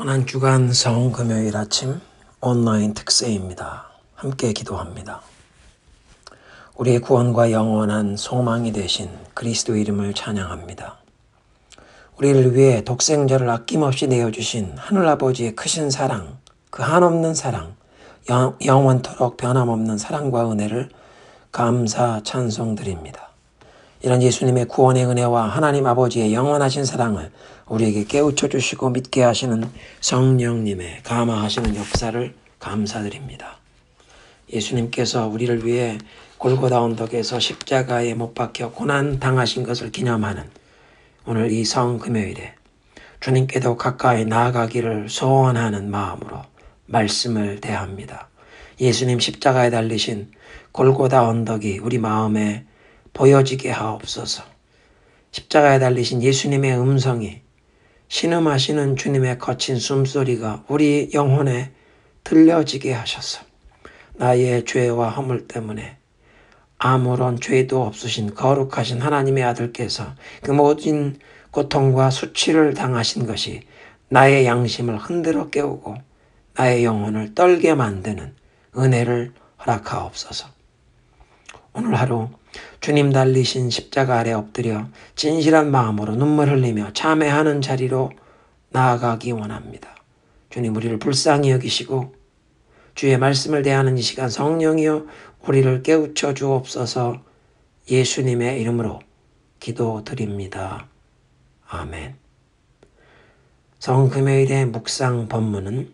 고난주간 성금요일 아침 온라인 특세입니다. 함께 기도합니다. 우리의 구원과 영원한 소망이 되신 그리스도 이름을 찬양합니다. 우리를 위해 독생자를 아낌없이 내어주신 하늘아버지의 크신 사랑, 그 한없는 사랑, 영원토록 변함없는 사랑과 은혜를 감사 찬송드립니다. 이런 예수님의 구원의 은혜와 하나님 아버지의 영원하신 사랑을 우리에게 깨우쳐 주시고 믿게 하시는 성령님의 감화하시는 역사를 감사드립니다. 예수님께서 우리를 위해 골고다 언덕에서 십자가에 못 박혀 고난 당하신 것을 기념하는 오늘 이 성금요일에 주님께도 가까이 나아가기를 소원하는 마음으로 말씀을 대합니다. 예수님 십자가에 달리신 골고다 언덕이 우리 마음에 보여지게 하옵소서. 십자가에 달리신 예수님의 음성이 신음하시는 주님의 거친 숨소리가 우리 영혼에 들려지게 하셔서 나의 죄와 허물 때문에 아무런 죄도 없으신 거룩하신 하나님의 아들께서 그 모든 고통과 수치를 당하신 것이 나의 양심을 흔들어 깨우고 나의 영혼을 떨게 만드는 은혜를 허락하옵소서. 오늘 하루 주님 달리신 십자가 아래 엎드려 진실한 마음으로 눈물 흘리며 참회하는 자리로 나아가기 원합니다. 주님 우리를 불쌍히 여기시고 주의 말씀을 대하는 이 시간 성령이여 우리를 깨우쳐 주옵소서. 예수님의 이름으로 기도드립니다. 아멘. 성금요일의 묵상 본문은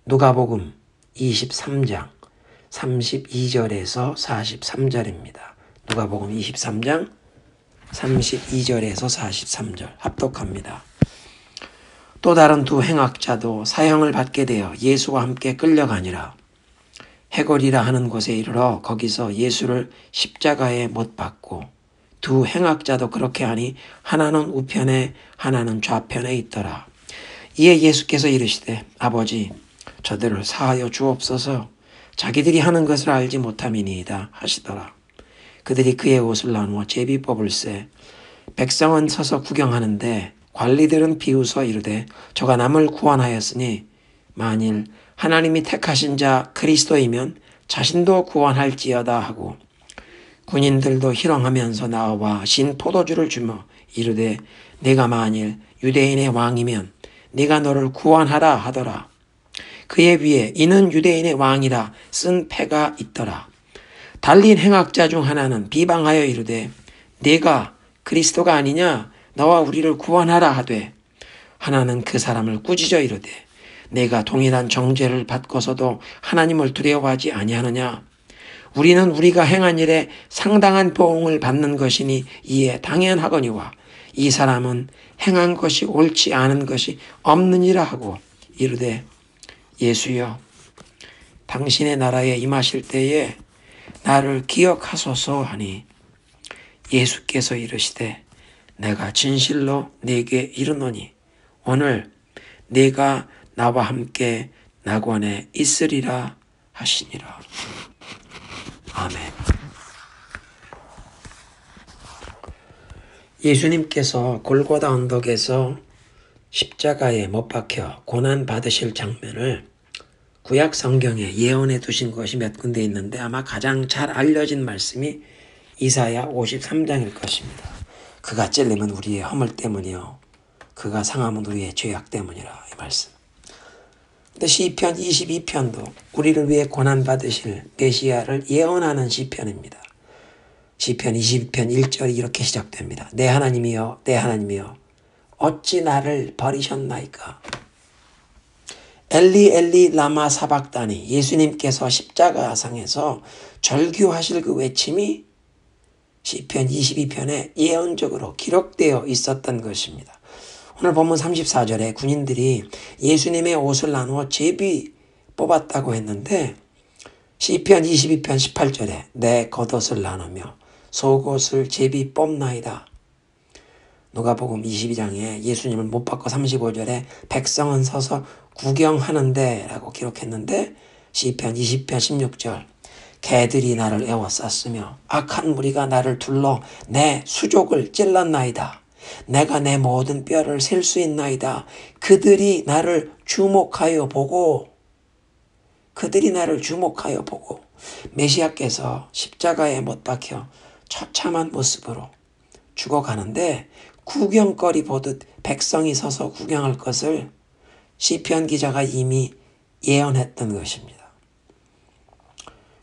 누가복음 23장 32절에서 43절입니다. 누가복음 23장 32절에서 43절 합독합니다. 또 다른 두 행악자도 사형을 받게 되어 예수와 함께 끌려가니라. 해골이라 하는 곳에 이르러 거기서 예수를 십자가에 못 박고 두 행악자도 그렇게 하니 하나는 우편에 하나는 좌편에 있더라. 이에 예수께서 이르시되 아버지 저들을 사하여 주옵소서. 자기들이 하는 것을 알지 못함이니이다 하시더라. 그들이 그의 옷을 나누어 제비 뽑을세. 백성은 서서 구경하는데 관리들은 비웃어 이르되 저가 남을 구원하였으니 만일 하나님이 택하신 자 그리스도이면 자신도 구원할지어다 하고 군인들도 희롱하면서 나와 신 포도주를 주며 이르되 네가 만일 유대인의 왕이면 네가 너를 구원하라 하더라. 그의 위에 이는 유대인의 왕이라 쓴 패가 있더라. 달린 행악자 중 하나는 비방하여 이르되 네가 그리스도가 아니냐 너와 우리를 구원하라 하되 하나는 그 사람을 꾸짖어 이르되 내가 동일한 정죄를 받고서도 하나님을 두려워하지 아니하느냐. 우리는 우리가 행한 일에 상당한 보응을 받는 것이니 이에 당연하거니와 이 사람은 행한 것이 옳지 않은 것이 없느니라 하고 이르되 예수여 당신의 나라에 임하실 때에 나를 기억하소서 하니 예수께서 이르시되 내가 진실로 네게 이르노니 오늘 네가 나와 함께 낙원에 있으리라 하시니라. 아멘. 예수님께서 골고다 언덕에서 십자가에 못 박혀 고난 받으실 장면을 구약 성경에 예언해 두신 것이 몇 군데 있는데 아마 가장 잘 알려진 말씀이 이사야 53장일 것입니다. 그가 찔림은 우리의 허물 때문이요 그가 상함은 우리의 죄악 때문이라 이 말씀. 근데 시편 22편도 우리를 위해 고난 받으실 메시아를 예언하는 시편입니다. 시편 22편 1절이 이렇게 시작됩니다. 내 하나님이여 내 하나님이여 어찌 나를 버리셨나이까. 엘리 엘리 라마 사박다니 예수님께서 십자가상에서 절규하실 그 외침이 시편 22편에 예언적으로 기록되어 있었던 것입니다. 오늘 본문 34절에 군인들이 예수님의 옷을 나누어 제비 뽑았다고 했는데 시편 22편 18절에 내 겉옷을 나누며 속옷을 제비 뽑나이다. 누가복음 22장에 예수님을 못 박고 35절에 백성은 서서 구경하는데 라고 기록했는데 시편 20편 16절 개들이 나를 에워쌌으며 악한 무리가 나를 둘러 내 수족을 찔렀나이다. 내가 내 모든 뼈를 셀 수 있나이다. 그들이 나를 주목하여 보고 메시아께서 십자가에 못 박혀 처참한 모습으로 죽어가는데 구경거리 보듯 백성이 서서 구경할 것을 시편 기자가 이미 예언했던 것입니다.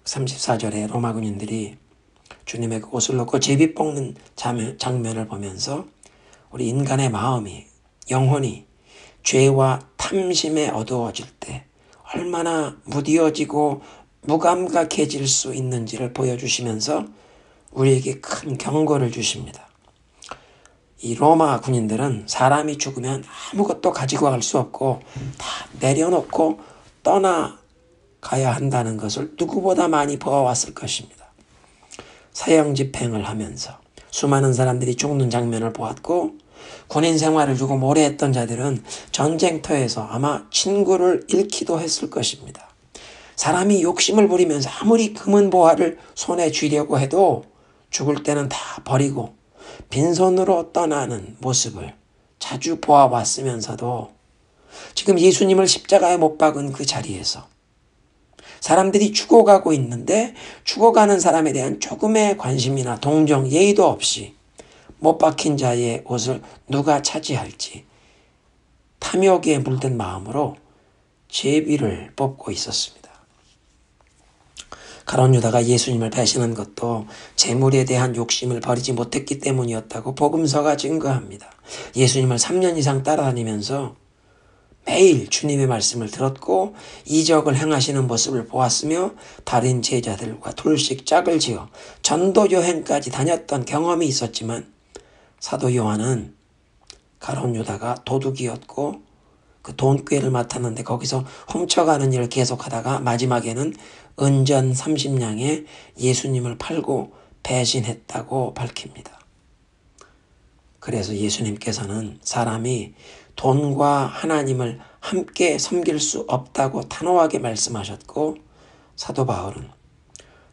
34절에 로마 군인들이 주님의 그 옷을 놓고 제비 뽑는 장면을 보면서 우리 인간의 마음이, 영혼이 죄와 탐심에 어두워질 때 얼마나 무디어지고 무감각해질 수 있는지를 보여주시면서 우리에게 큰 경고를 주십니다. 이 로마 군인들은 사람이 죽으면 아무것도 가지고 갈 수 없고 다 내려놓고 떠나가야 한다는 것을 누구보다 많이 보아왔을 것입니다. 사형 집행을 하면서 수많은 사람들이 죽는 장면을 보았고 군인 생활을 주고 오래 했던 자들은 전쟁터에서 아마 친구를 잃기도 했을 것입니다. 사람이 욕심을 부리면서 아무리 금은 보화를 손에 쥐려고 해도 죽을 때는 다 버리고 빈손으로 떠나는 모습을 자주 보아왔으면서도 지금 예수님을 십자가에 못 박은 그 자리에서 사람들이 죽어가고 있는데 죽어가는 사람에 대한 조금의 관심이나 동정, 예의도 없이 못 박힌 자의 옷을 누가 차지할지 탐욕에 물든 마음으로 제비를 뽑고 있었습니다. 가룟 유다가 예수님을 배신한 것도 재물에 대한 욕심을 버리지 못했기 때문이었다고 복음서가 증거합니다. 예수님을 3년 이상 따라다니면서 매일 주님의 말씀을 들었고 이적을 행하시는 모습을 보았으며 다른 제자들과 둘씩 짝을 지어 전도 여행까지 다녔던 경험이 있었지만 사도 요한은 가룟 유다가 도둑이었고 그 돈꾀를 맡았는데 거기서 훔쳐가는 일을 계속하다가 마지막에는 은전 30냥에 예수님을 팔고 배신했다고 밝힙니다. 그래서 예수님께서는 사람이 돈과 하나님을 함께 섬길 수 없다고 단호하게 말씀하셨고 사도 바울은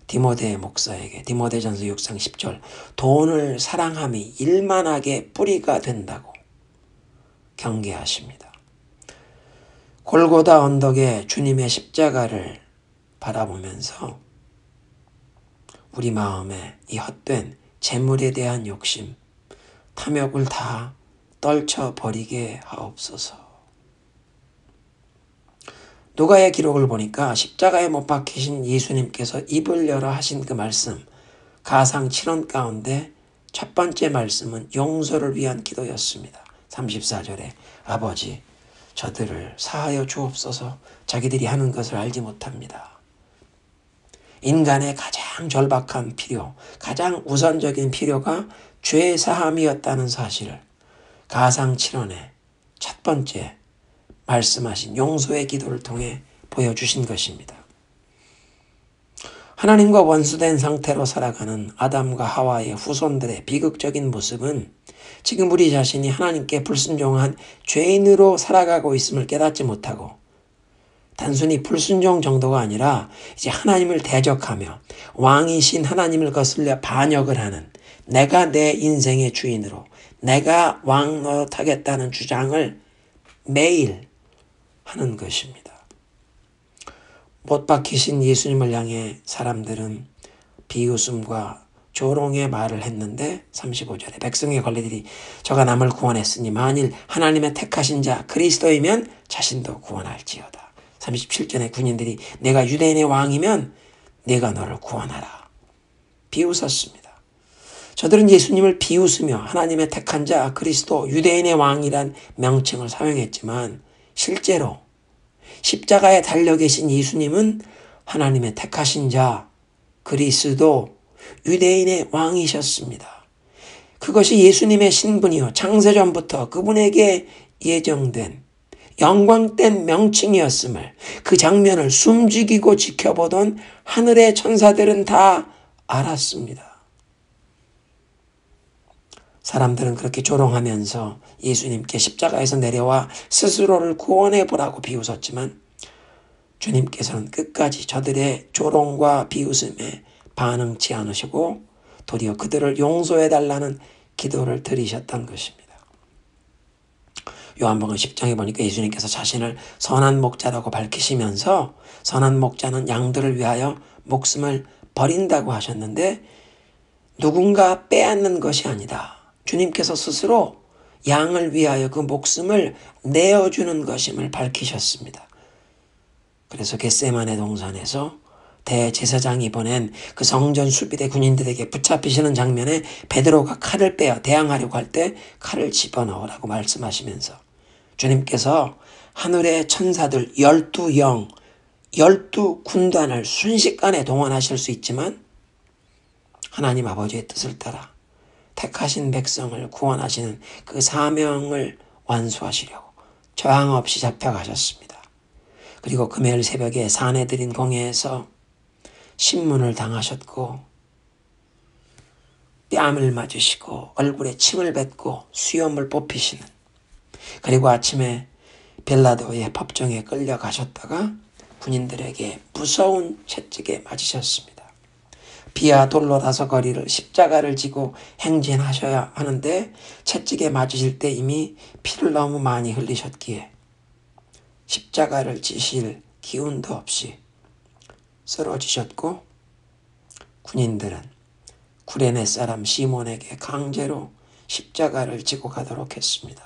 디모데 목사에게 디모데전서 6장 10절 돈을 사랑함이 일만하게 뿌리가 된다고 경계하십니다. 골고다 언덕에 주님의 십자가를 바라보면서 우리 마음에 이 헛된 재물에 대한 욕심, 탐욕을 다 떨쳐버리게 하옵소서. 누가의 기록을 보니까 십자가에 못 박히신 예수님께서 입을 열어 하신 그 말씀, 가상 7원 가운데 첫 번째 말씀은 용서를 위한 기도였습니다. 34절에 아버지 저들을 사하여 주옵소서 자기들이 하는 것을 알지 못합니다. 인간의 가장 절박한 필요, 가장 우선적인 필요가 죄 사함이었다는 사실을 가상 7원의 첫 번째 말씀하신 용서의 기도를 통해 보여주신 것입니다. 하나님과 원수된 상태로 살아가는 아담과 하와의 후손들의 비극적인 모습은 지금 우리 자신이 하나님께 불순종한 죄인으로 살아가고 있음을 깨닫지 못하고 단순히 불순종 정도가 아니라 이제 하나님을 대적하며 왕이신 하나님을 거슬려 반역을 하는 내가 내 인생의 주인으로 내가 왕 노릇하겠다는 주장을 매일 하는 것입니다. 못 박히신 예수님을 향해 사람들은 비웃음과 조롱의 말을 했는데 35절에 백성의 관리들이 저가 남을 구원했으니 만일 하나님의 택하신 자 그리스도이면 자신도 구원할지어다. 37절에 군인들이 내가 유대인의 왕이면 내가 너를 구원하라. 비웃었습니다. 저들은 예수님을 비웃으며 하나님의 택한 자 그리스도 유대인의 왕이란 명칭을 사용했지만 실제로 십자가에 달려 계신 예수님은 하나님의 택하신 자 그리스도 유대인의 왕이셨습니다. 그것이 예수님의 신분이요 창세전부터 그분에게 예정된 영광된 명칭이었음을 그 장면을 숨죽이고 지켜보던 하늘의 천사들은 다 알았습니다. 사람들은 그렇게 조롱하면서 예수님께 십자가에서 내려와 스스로를 구원해 보라고 비웃었지만 주님께서는 끝까지 저들의 조롱과 비웃음에 반응치 않으시고 도리어 그들을 용서해 달라는 기도를 드리셨던 것입니다. 요한복음 10장에 보니까 예수님께서 자신을 선한 목자라고 밝히시면서 선한 목자는 양들을 위하여 목숨을 버린다고 하셨는데 누군가 빼앗는 것이 아니다. 주님께서 스스로 양을 위하여 그 목숨을 내어주는 것임을 밝히셨습니다. 그래서 겟세마네 동산에서 대제사장이 보낸 그 성전 수비대 군인들에게 붙잡히시는 장면에 베드로가 칼을 빼어 대항하려고 할 때 칼을 집어넣으라고 말씀하시면서 주님께서 하늘의 천사들 12영, 12군단을 순식간에 동원하실 수 있지만 하나님 아버지의 뜻을 따라 택하신 백성을 구원하시는 그 사명을 완수하시려고 저항 없이 잡혀가셨습니다. 그리고 금요일 새벽에 사내들인 공회에서 신문을 당하셨고 뺨을 맞으시고 얼굴에 침을 뱉고 수염을 뽑히시는, 그리고 아침에 빌라도의 법정에 끌려가셨다가 군인들에게 무서운 채찍에 맞으셨습니다. 비와 돌로 다서거리를 십자가를 지고 행진하셔야 하는데 채찍에 맞으실 때 이미 피를 너무 많이 흘리셨기에 십자가를 지실 기운도 없이 쓰러지셨고 군인들은 구레네 사람 시몬에게 강제로 십자가를 지고 가도록 했습니다.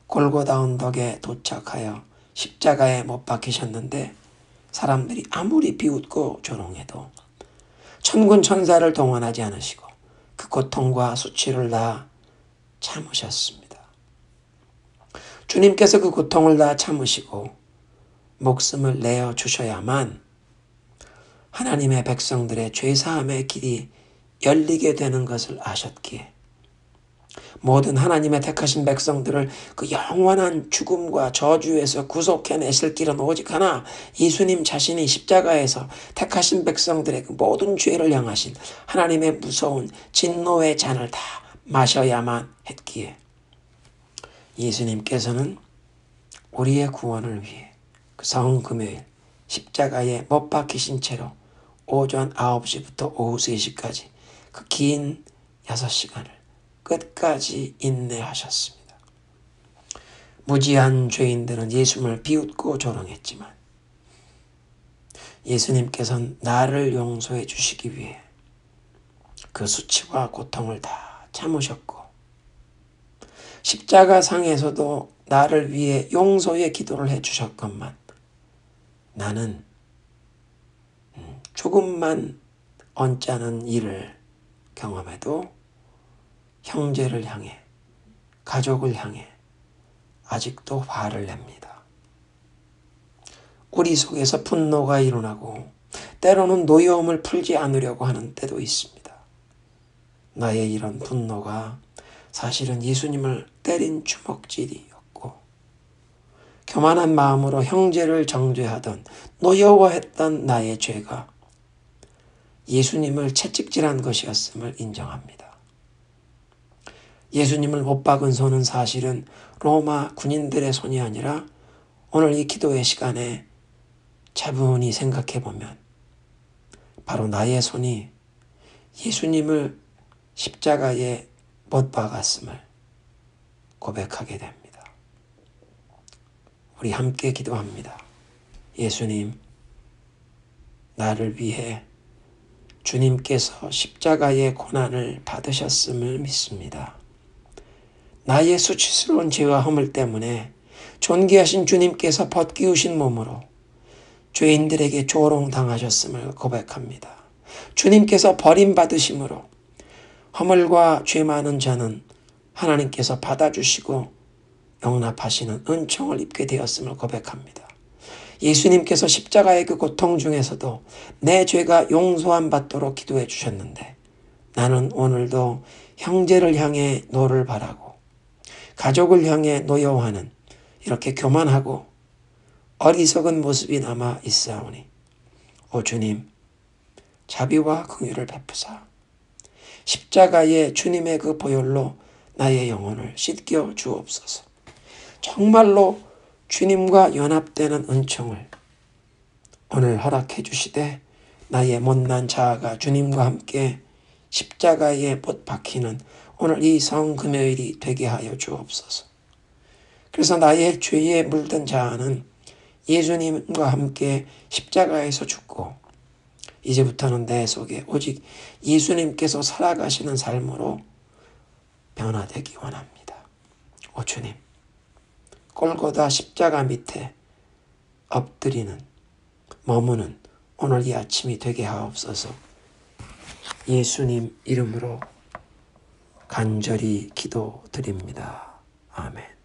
골고다 언덕에 도착하여 십자가에 못 박히셨는데 사람들이 아무리 비웃고 조롱해도 천군 천사를 동원하지 않으시고 그 고통과 수치를 다 참으셨습니다. 주님께서 그 고통을 다 참으시고 목숨을 내어 주셔야만 하나님의 백성들의 죄사함의 길이 열리게 되는 것을 아셨기에 모든 하나님의 택하신 백성들을 그 영원한 죽음과 저주에서 구속해내실 길은 오직 하나, 예수님 자신이 십자가에서 택하신 백성들의 그 모든 죄를 향하신 하나님의 무서운 진노의 잔을 다 마셔야만 했기에 예수님께서는 우리의 구원을 위해 그 성금요일 십자가에 못 박히신 채로 오전 9시부터 오후 3시까지 그 긴 6시간을 끝까지 인내하셨습니다. 무지한 죄인들은 예수님을 비웃고 조롱했지만 예수님께서는 나를 용서해 주시기 위해 그 수치와 고통을 다 참으셨고 십자가 상에서도 나를 위해 용서의 기도를 해주셨건만 나는 조금만 언짢은 일을 경험해도 형제를 향해, 가족을 향해 아직도 화를 냅니다. 우리 속에서 분노가 일어나고 때로는 노여움을 풀지 않으려고 하는 때도 있습니다. 나의 이런 분노가 사실은 예수님을 때린 주먹질이었고 교만한 마음으로 형제를 정죄하던 노여워했던 나의 죄가 예수님을 채찍질한 것이었음을 인정합니다. 예수님을 못 박은 손은 사실은 로마 군인들의 손이 아니라 오늘 이 기도의 시간에 차분히 생각해 보면 바로 나의 손이 예수님을 십자가에 못 박았음을 고백하게 됩니다. 우리 함께 기도합니다. 예수님, 나를 위해 주님께서 십자가의 고난을 받으셨음을 믿습니다. 나의 수치스러운 죄와 허물 때문에 존귀하신 주님께서 벗기우신 몸으로 죄인들에게 조롱당하셨음을 고백합니다. 주님께서 버림받으심으로 허물과 죄 많은 자는 하나님께서 받아주시고 용납하시는 은총을 입게 되었음을 고백합니다. 예수님께서 십자가의 그 고통 중에서도 내 죄가 용서함 받도록 기도해 주셨는데 나는 오늘도 형제를 향해 노를 바라고 가족을 향해 노여워하는 이렇게 교만하고 어리석은 모습이 남아 있사오니 오 주님, 자비와 긍휼을 베푸사 십자가의 주님의 그 보혈로 나의 영혼을 씻겨 주옵소서. 정말로 주님과 연합되는 은총을 오늘 허락해 주시되 나의 못난 자아가 주님과 함께 십자가에 못 박히는 오늘 이 성금요일이 되게 하여 주옵소서. 그래서 나의 죄에 물든 자는 예수님과 함께 십자가에서 죽고 이제부터는 내 속에 오직 예수님께서 살아가시는 삶으로 변화되기 원합니다. 오 주님, 골고다 십자가 밑에 엎드리는 머무는 오늘 이 아침이 되게 하옵소서. 예수님 이름으로 간절히 기도드립니다. 아멘.